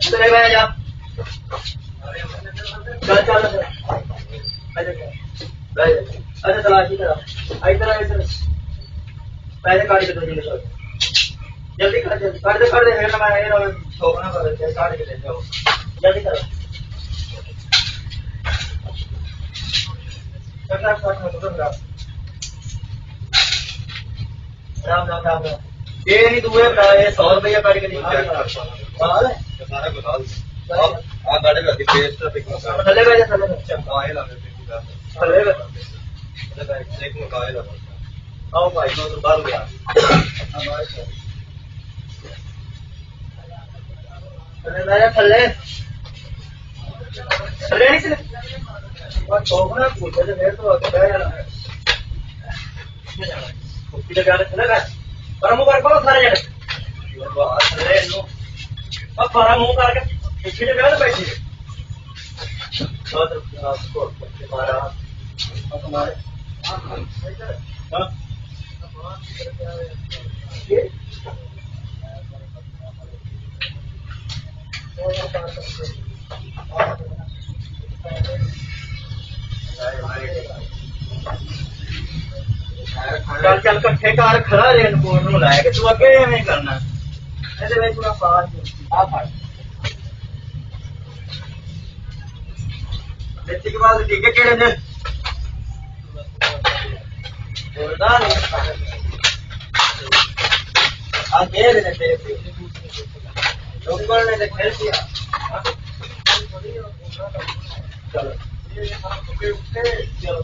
चले गए जा चल चल अच्छा तलाशी करा इधर इधर पैसे काट के दो जल्दी कर दे मेरे ना मैं ठोकना कर दे काट के ले जाओ जल्दी करो राम राम राम राम ये नहीं दुए बता ये 100 रुपया काट के थले बैठ जा थले आओ भाई तो बाहर गया थले थले नहीं चले और ठोकना पूछे तो फिर तो बैठ जाना कुत्ती लगा चले गए पर मुंह कर करो सारे जने थले नो अब पर मुंह करके कुत्ती लगा तो बैठी बहुत आपको हमारा हमारे हां चल चल कट्ठे कार खड़ा रेनकोट ਨੂੰ ਲਾਇਆ ਕਿ ਤੂੰ ਅੱਗੇ ਐਵੇਂ ਕਰਨਾ ਇਹਦੇ ਵਿੱਚ ਪੂਰਾ ਪਾਸ ਆ ਫੜ ਇੱਥੇ ਕੇ ਬਾਅਦ ਠੀਕ ਹੈ ਕਿਹੜੇ ਨੇ ਬੋਲਦਾ ਨਹੀਂ ਆ ਗਏ ਨੇ ਤੇ ਲੋਕਾਂ ਨੇ ਤੇ ਖੇਲ ਦਿਆ चलो ये हम के ऊपर चलो